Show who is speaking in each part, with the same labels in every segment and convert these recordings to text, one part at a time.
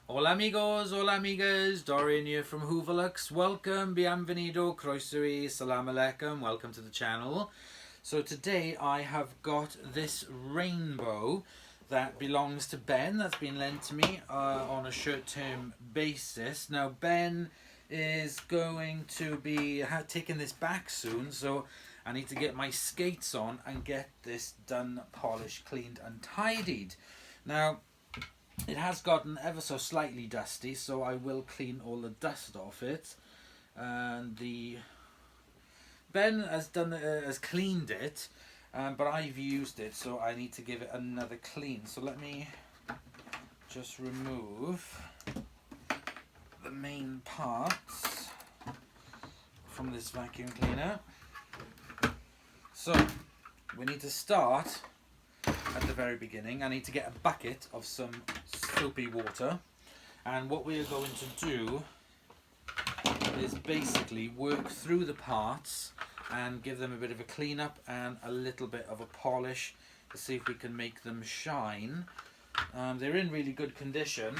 Speaker 1: Hola amigos, hola amigas, Dorian here from Hooverlux. Welcome, bienvenido, croeso, salam alaikum, welcome to the channel. So today I have got this rainbow that belongs to Ben, that's been lent to me on a short-term basis. Now Ben is going to be taking this back soon, so I need to get my skates on and get this done, polished, cleaned and tidied. Now it has gotten ever so slightly dusty, so I will clean all the dust off it. And Ben has cleaned it, but I've used it, so I need to give it another clean. So let me just remove the main parts from this vacuum cleaner. So we need to start at the very beginning. I need to get a bucket of some soapy water, and what we are going to do is basically work through the parts and give them a bit of a clean up and a little bit of a polish to see if we can make them shine. They're in really good condition.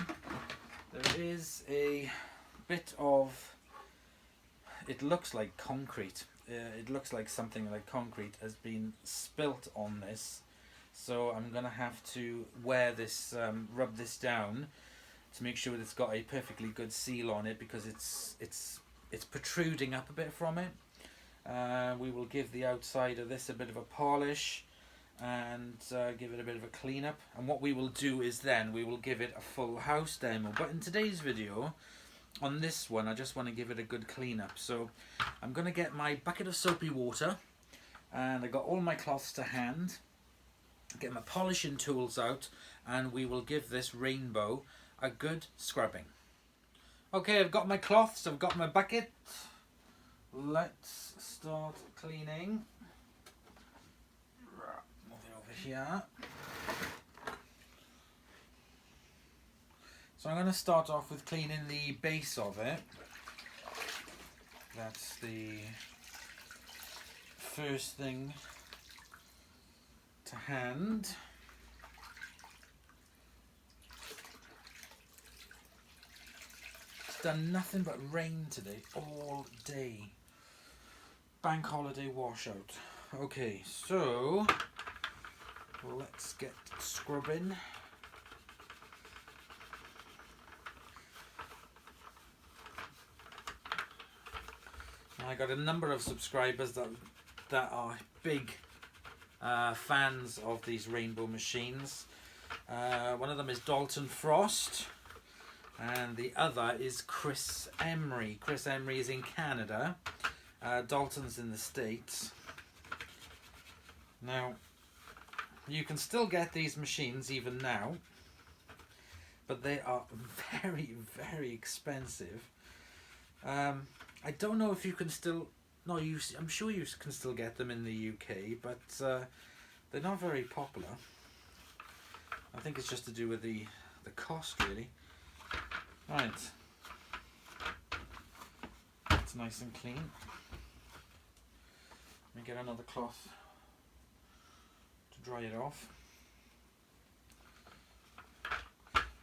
Speaker 1: There is a bit of, it looks like concrete. It looks like something like concrete has been spilt on this. So I'm going to have to wear this, rub this down to make sure that it's got a perfectly good seal on it, because it's protruding up a bit from it. We will give the outside of this a bit of a polish and give it a bit of a clean up. And what we will do is then we will give it a full house demo. But in today's video, on this one, I just want to give it a good clean up. So I'm going to get my bucket of soapy water, and I got all my cloths to hand. Get my polishing tools out, and we will give this rainbow a good scrubbing. Okay, I've got my cloths, I've got my bucket. Let's start cleaning. Move it over here. So I'm going to start off with cleaning the base of it. That's the first thing to hand. It's done nothing but rain today, all day. Bank holiday washout. Okay, so let's get scrubbing. I got a number of subscribers that are big fans of these rainbow machines. One of them is Dalton Frost, and the other is Chris Emery. Chris Emery is in Canada, Dalton's in the States. Now you can still get these machines even now, but they are very, very expensive. I don't know if you can still, no, I'm sure you can still get them in the UK, but they're not very popular. I think it's just to do with the cost, really. Right. It's nice and clean. Let me get another cloth to dry it off.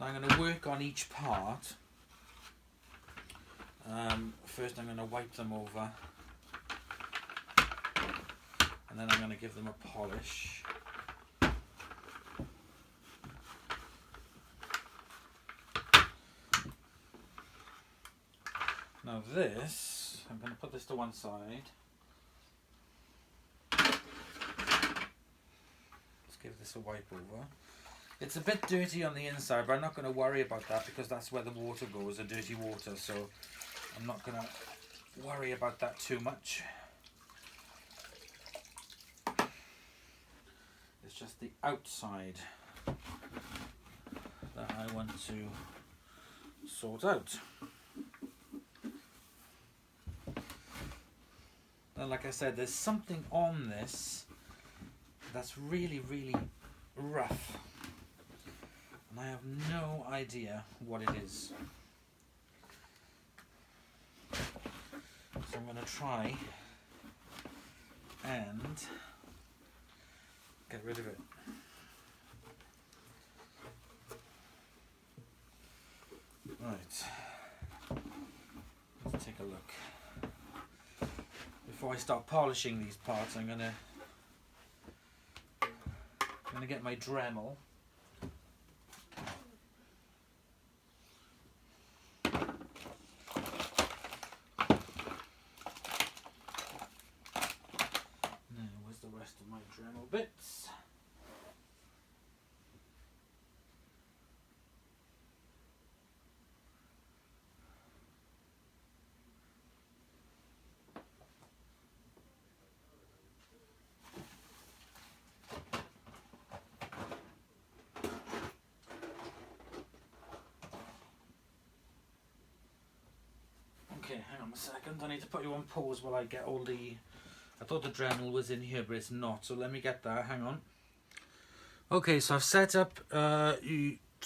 Speaker 1: Now I'm going to work on each part. First I'm going to wipe them over, and then I'm going to give them a polish. Now this, I'm going to put this to one side. Let's give this a wipe over. It's a bit dirty on the inside, but I'm not going to worry about that because that's where the water goes, the dirty water, so I'm not going to worry about that too much. It's just the outside that I want to sort out. And like I said, there's something on this that's really, really rough, and I have no idea what it is. So I'm going to try and get rid of it. a look. Before I start polishing these parts, I'm gonna get my Dremel. Now, where's the rest of my Dremel bits? Okay, hang on a second. I need to put you on pause while I get all the... I thought the Dremel was in here, but it's not. So let me get that. Hang on. Okay, so I've set up, so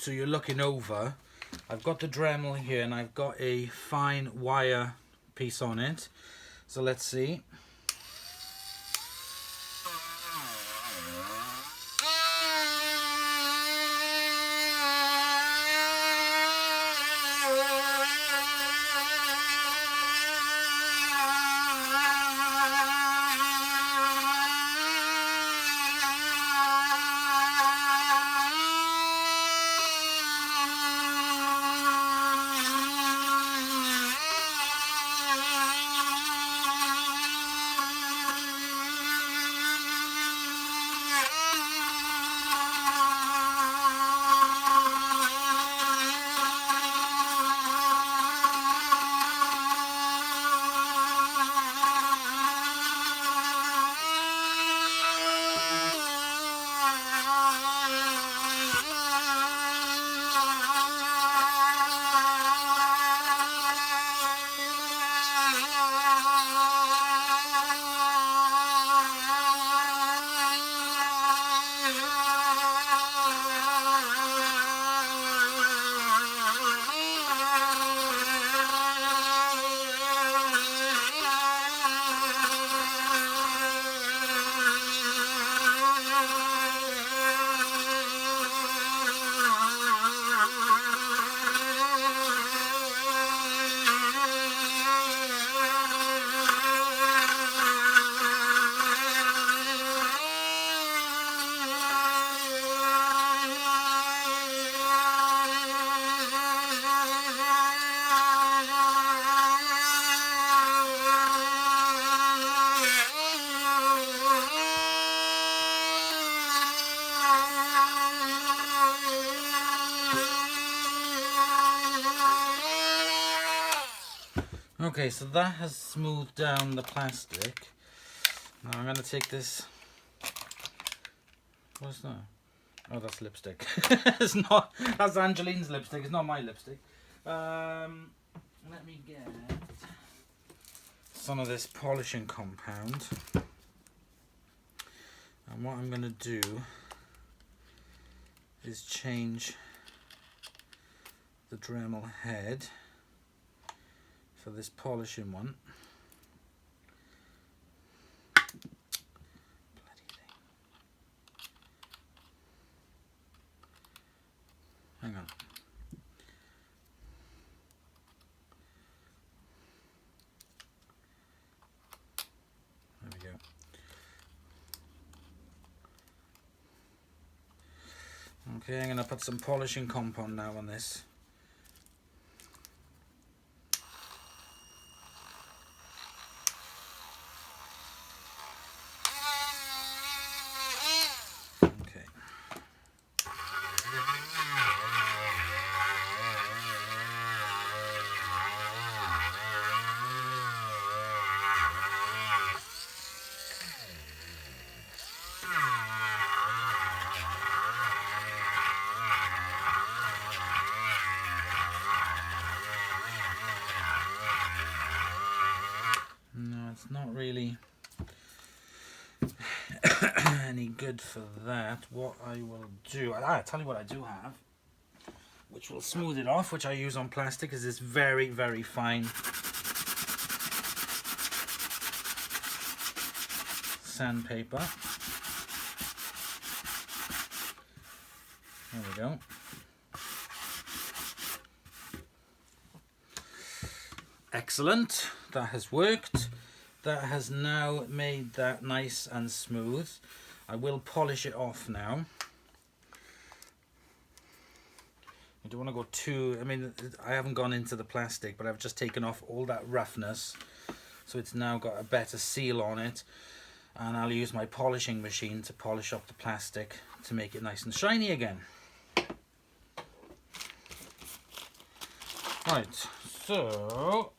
Speaker 1: you're looking over. I've got the Dremel here, and I've got a fine wire piece on it. So let's see. Okay, so that has smoothed down the plastic. Now I'm going to take this... What's that? Oh, that's lipstick. It's not... That's Angeline's lipstick, it's not my lipstick. Let me get some of this polishing compound. And what I'm going to do is change the Dremel head for this polishing one. Bloody thing. Hang on. There we go. Okay, I'm going to put some polishing compound now on this. It's not really any good for that. What I will do, I'll tell you what I do have, which will smooth it off, which I use on plastic, is this very, very fine sandpaper. There we go. Excellent, that has worked. That has now made that nice and smooth. I will polish it off now. I don't want to go too, I mean, I haven't gone into the plastic, but I've just taken off all that roughness. So it's now got a better seal on it. And I'll use my polishing machine to polish up the plastic to make it nice and shiny again. Right, so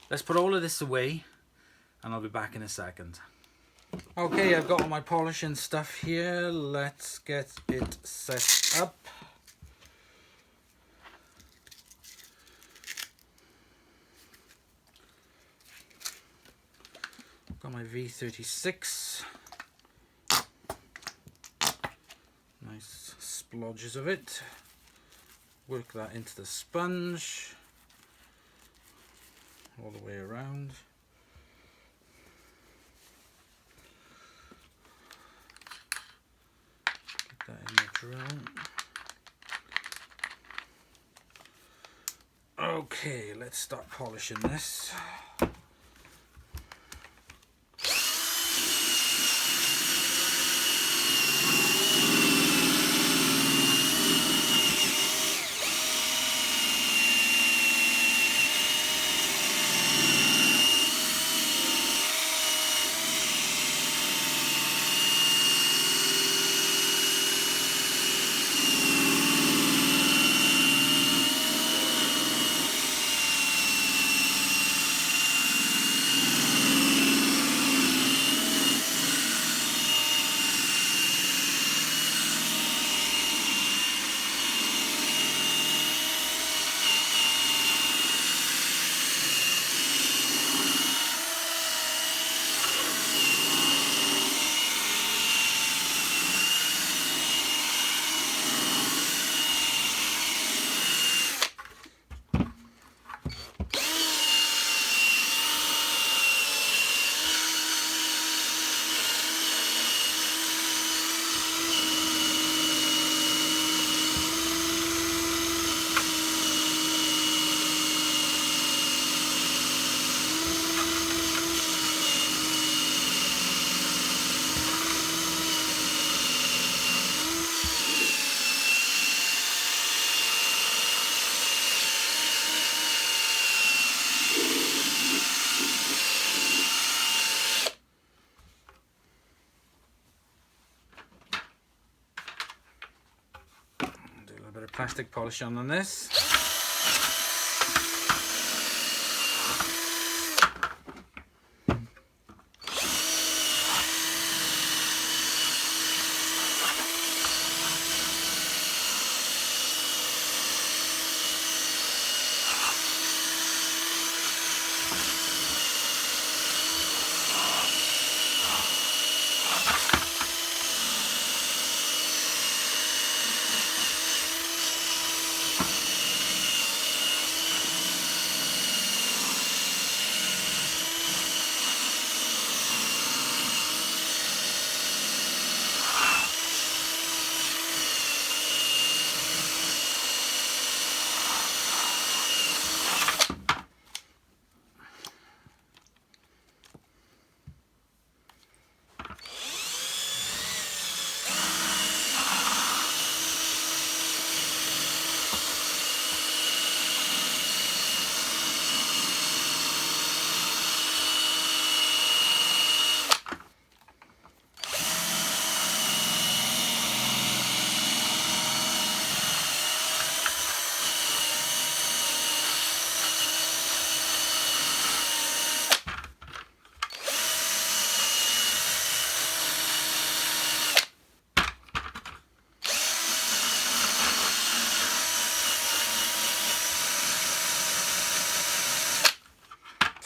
Speaker 1: let's put all of this away and I'll be back in a second. Okay, I've got all my polishing stuff here. Let's get it set up. Got my V36. Nice splodges of it. Work that into the sponge all the way around. Get that in the drill. Okay, let's start polishing this. Plastic polish on this.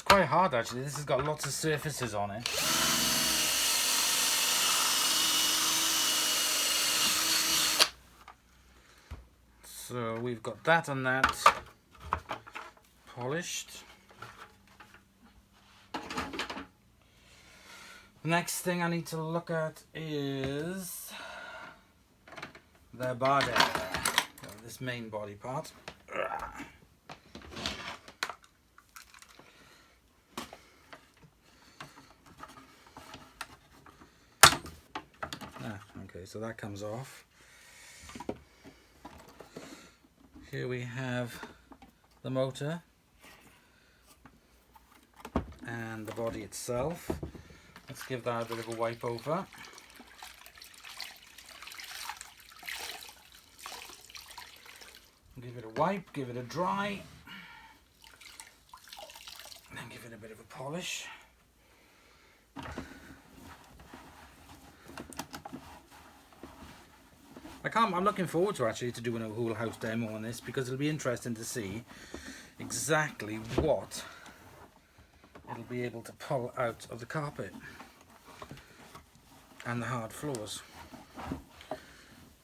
Speaker 1: Quite hard actually. This has got lots of surfaces on it. So we've got that and that polished. The next thing I need to look at is the body. this main body part. Okay, so that comes off. Here we have the motor and the body itself. Let's give that a bit of a wipe over. Give it a wipe, give it a dry, and then give it a bit of a polish. I'm looking forward to actually doing a whole house demo on this, because it'll be interesting to see exactly what it'll be able to pull out of the carpet and the hard floors.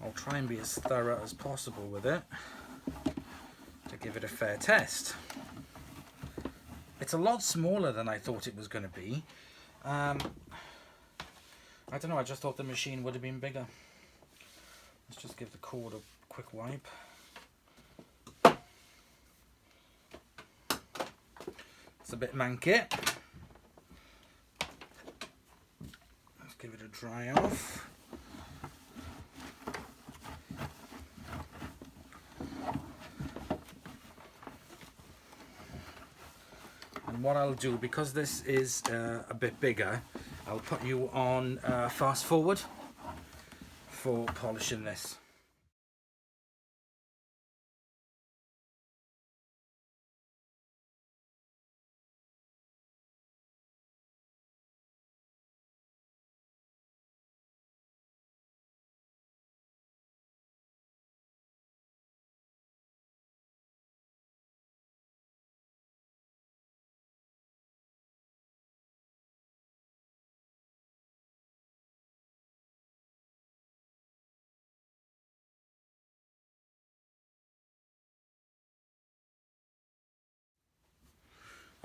Speaker 1: I'll try and be as thorough as possible with it to give it a fair test. It's a lot smaller than I thought it was going to be. I don't know, I just thought the machine would have been bigger. Let's just give the cord a quick wipe. It's a bit manky. Let's give it a dry off. And what I'll do, because this is a bit bigger, I'll put you on fast forward for polishing this.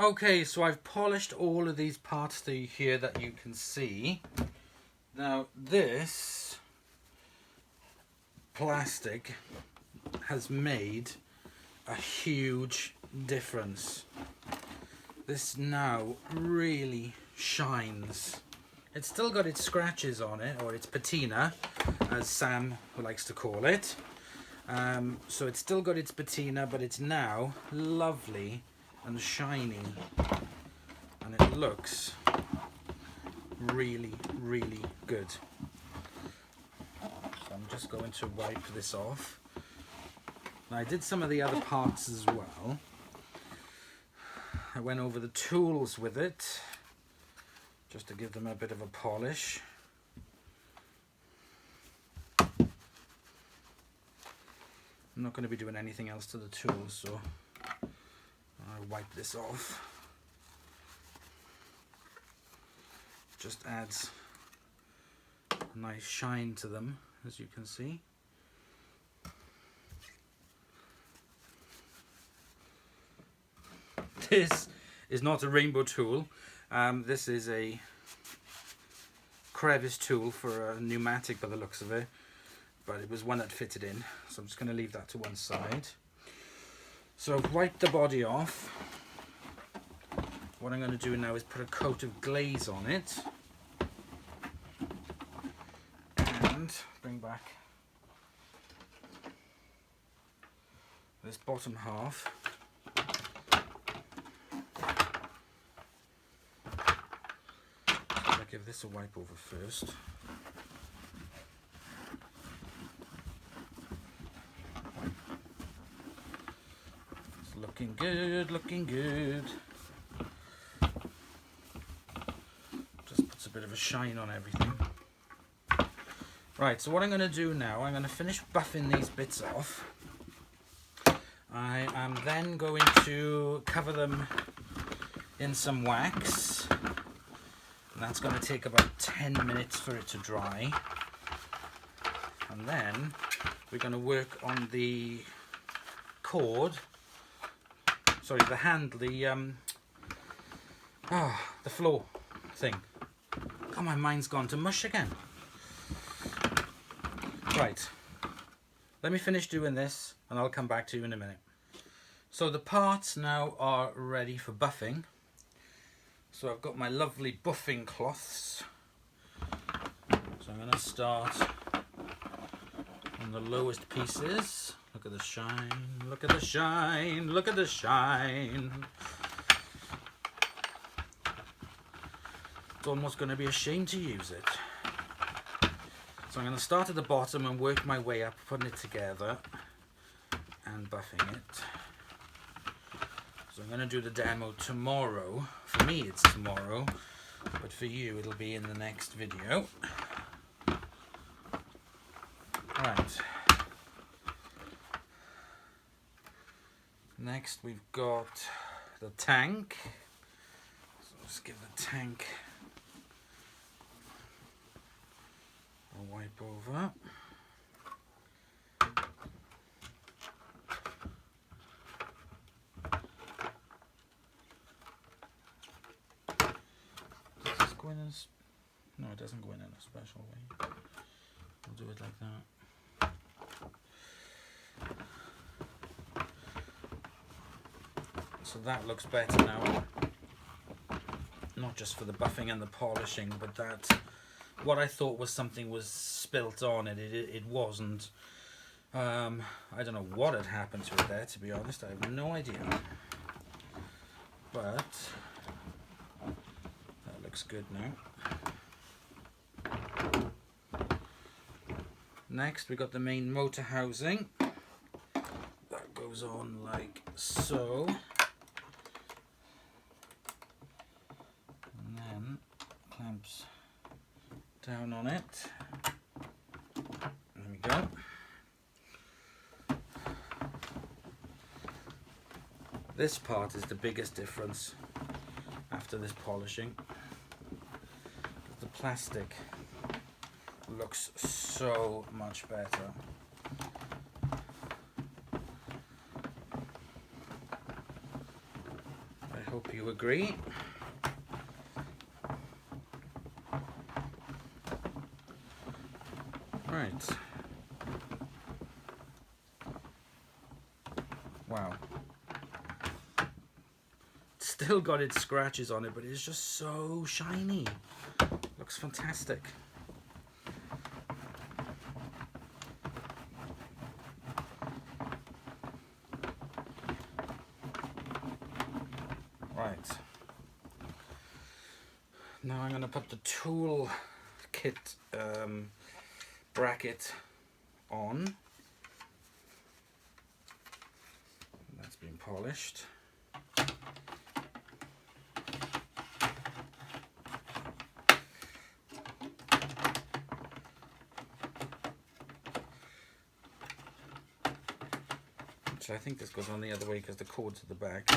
Speaker 1: Okay, so I've polished all of these parts here that you can see. Now this plastic has made a huge difference. This now really shines. It's still got its scratches on it, or its patina, as Sam likes to call it. So it's still got its patina, but it's now lovely and shiny, and it looks really, really good. So I'm just going to wipe this off. Now, I did some of the other parts as well. I went over the tools with it just to give them a bit of a polish. I'm not going to be doing anything else to the tools, so I'll wipe this off. Just adds a nice shine to them, as you can see. This is not a rainbow tool. This is a crevice tool for a pneumatic by the looks of it, but it was one that fitted in, so I'm just going to leave that to one side. So I've wiped the body off. What I'm going to do now is put a coat of glaze on it and bring back this bottom half. I'll give this a wipe over first. Looking good, looking good. Just puts a bit of a shine on everything. Right, so what I'm going to do now, I'm going to finish buffing these bits off. I am then going to cover them in some wax. And that's going to take about 10 minutes for it to dry. And then we're going to work on the cord. Sorry, the handle, the floor thing. God, my mind's gone to mush again. Right, let me finish doing this and I'll come back to you in a minute. So the parts now are ready for buffing. So I've got my lovely buffing cloths. So I'm going to start on the lowest pieces. Look at the shine, look at the shine, look at the shine. It's almost going to be a shame to use it. So I'm going to start at the bottom and work my way up, putting it together and buffing it. So I'm going to do the demo tomorrow. For me it's tomorrow, but for you it'll be in the next video. Right. Next we've got the tank. So let's give the tank a wipe over. Does this go in as... No, it doesn't go in a special way. We'll do it like that. So that looks better now, not just for the buffing and the polishing, but that what I thought was something was spilt on it, it wasn't. I don't know what had happened to it there, to be honest. I have no idea, but that looks good now. Next we got the main motor housing. That goes on like so. Clamps down on it. There we go. This part is the biggest difference after this polishing. The plastic looks so much better. I hope you agree. Right. Wow. It's still got its scratches on it, but it's just so shiny. Looks fantastic. Right. Now I'm going to put the tool kit bracket on. That's been polished. Actually, I think this goes on the other way because the cord's at the back.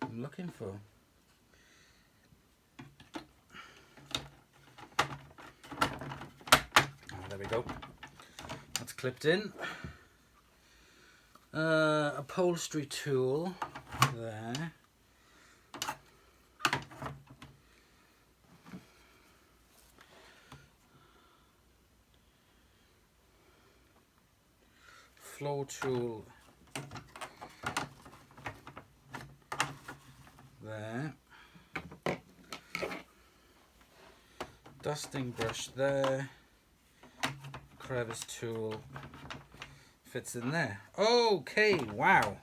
Speaker 1: I'm looking for. There we go. That's clipped in. Upholstery tool there. Floor tool there. Dusting brush there. Crevice tool fits in there. Okay, wow.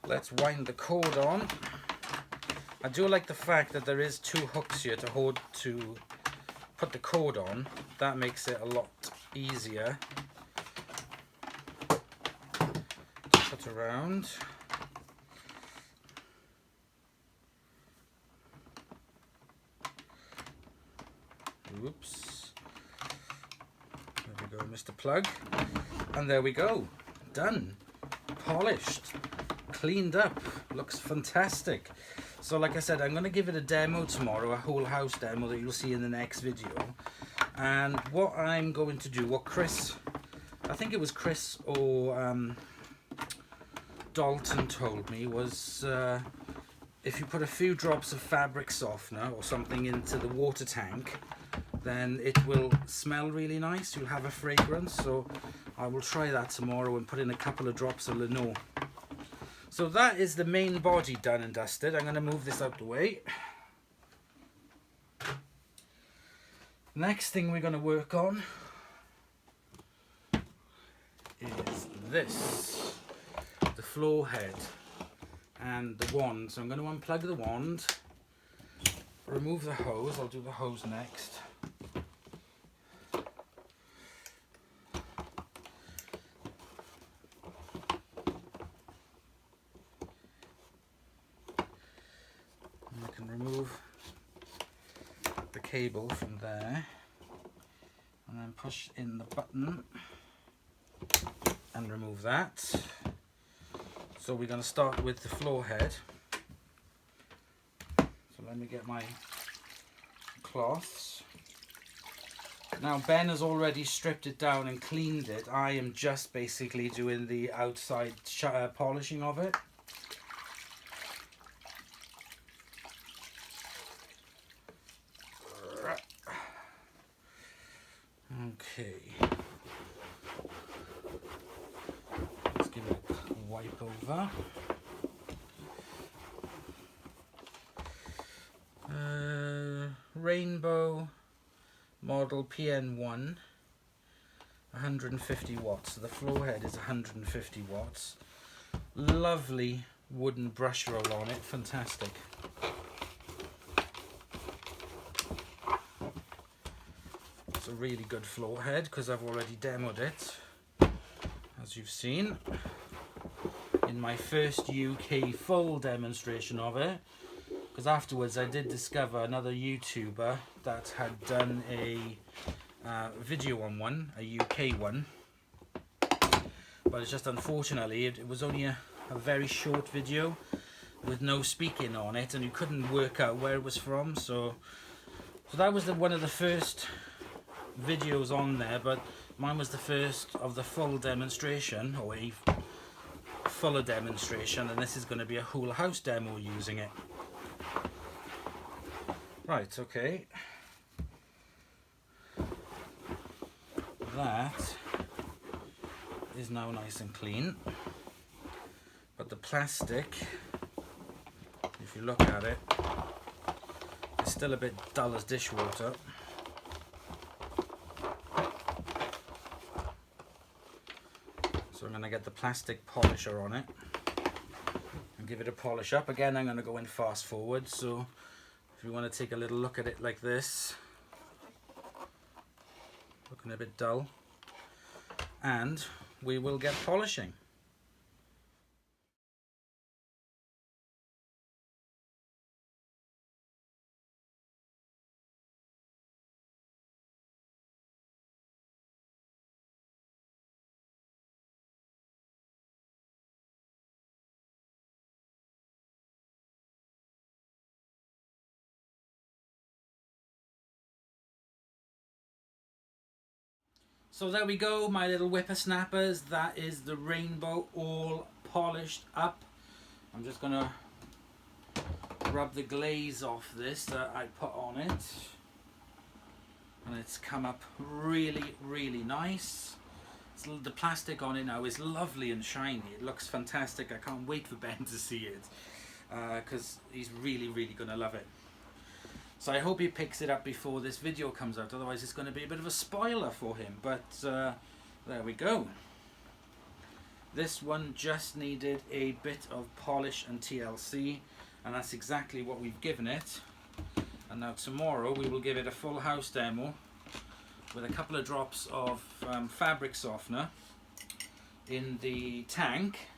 Speaker 1: Let's wind the cord on. I do like the fact that there is two hooks here to put the cord on. That makes it a lot easier to put around. Oops. There we go, Mr. Plug. And there we go. Done. Polished. Cleaned up. Looks fantastic. So like I said, I'm going to give it a demo tomorrow, a whole house demo that you'll see in the next video. And what I'm going to do, what Chris, I think it was Chris or Dalton told me, was if you put a few drops of fabric softener or something into the water tank then it will smell really nice. You'll have a fragrance. So I will try that tomorrow and put in a couple of drops of Lino. So that is the main body done and dusted. I'm going to move this out the way. Next thing we're going to work on is this, the floor head and the wand. So I'm going to unplug the wand, remove the hose. I'll do the hose next. And I can remove the cable from there and then push in the button and remove that. So we're going to start with the floor head. So let me get my cloths. Now Ben has already stripped it down and cleaned it. I am just basically doing the outside polishing of it. Okay, let's give it a wipe over. Rainbow model PN1, 150 watts. So the floor head is 150 watts. Lovely wooden brush roll on it, fantastic. It's a really good floor head because I've already demoed it, as you've seen in my first UK full demonstration of it, because afterwards I did discover another YouTuber that had done a video on one, a UK one, but it's just unfortunately it was only a very short video with no speaking on it, and you couldn't work out where it was from. So that was one of the first videos on there, but mine was the first of the full demonstration, or a fuller demonstration, and this is going to be a whole house demo using it. Right, okay. That is now nice and clean, but the plastic, if you look at it, it's still a bit dull as dishwater. So I'm going to get the plastic polisher on it and give it a polish up. Again, I'm going to go in fast forward, so if you want to take a little look at it like this, looking a bit dull, and we will get polishing. So there we go, my little whippersnappers. That is the rainbow all polished up. I'm just going to rub the glaze off this that I put on it. And it's come up really, really nice. The plastic on it now is lovely and shiny. It looks fantastic. I can't wait for Ben to see it, because he's really, really going to love it. So I hope he picks it up before this video comes out, otherwise it's going to be a bit of a spoiler for him. But there we go. This one just needed a bit of polish and TLC, and that's exactly what we've given it. And now tomorrow we will give it a full house demo with a couple of drops of fabric softener in the tank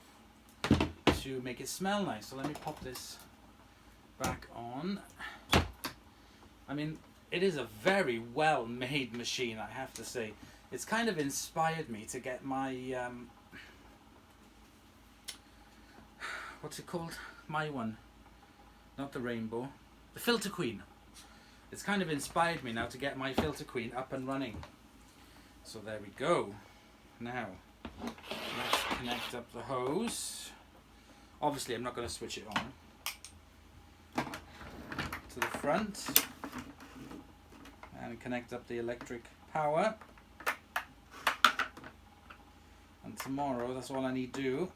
Speaker 1: to make it smell nice. So let me pop this back on. I mean, it is a very well made machine, I have to say. It's kind of inspired me to get my what's it called? My one, not the rainbow, the Filter Queen. It's kind of inspired me now to get my Filter Queen up and running. So there we go. Now let's connect up the hose. Obviously I'm not going to switch it on. To the front. and connect up the electric power. And tomorrow, that's all I need to do,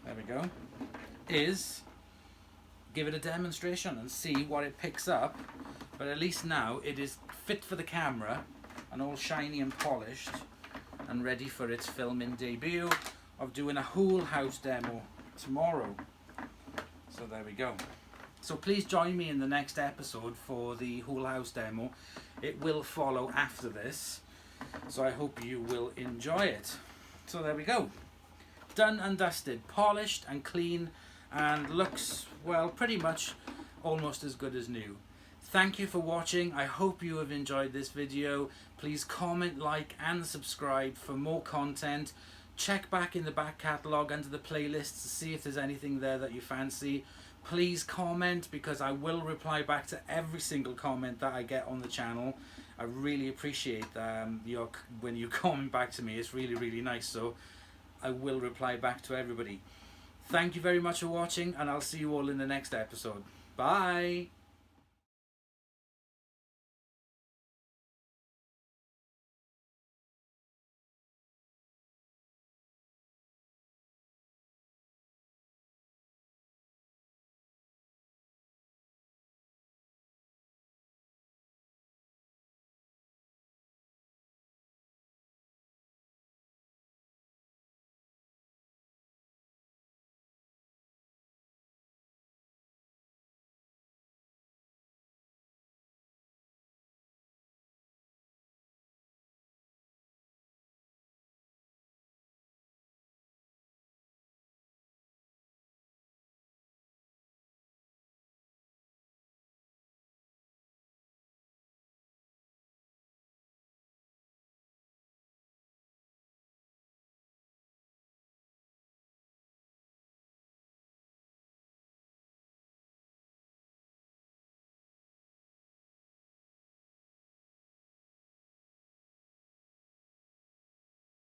Speaker 1: there we go, is give it a demonstration and see what it picks up. But at least now it is fit for the camera and all shiny and polished and ready for its filming debut of doing a whole house demo tomorrow. So there we go. So please join me in the next episode for the whole house demo. It will follow after this, so I hope you will enjoy it. So there we go. Done and dusted, polished and clean, and looks, well, pretty much almost as good as new. Thank you for watching. I hope you have enjoyed this video. Please comment, like and subscribe for more content. Check back in the back catalogue under the playlists to see if there's anything there that you fancy. Please comment, because I will reply back to every single comment that I get on the channel. I really appreciate when you comment back to me. It's really, really nice. So I will reply back to everybody. Thank you very much for watching, and I'll see you all in the next episode. Bye!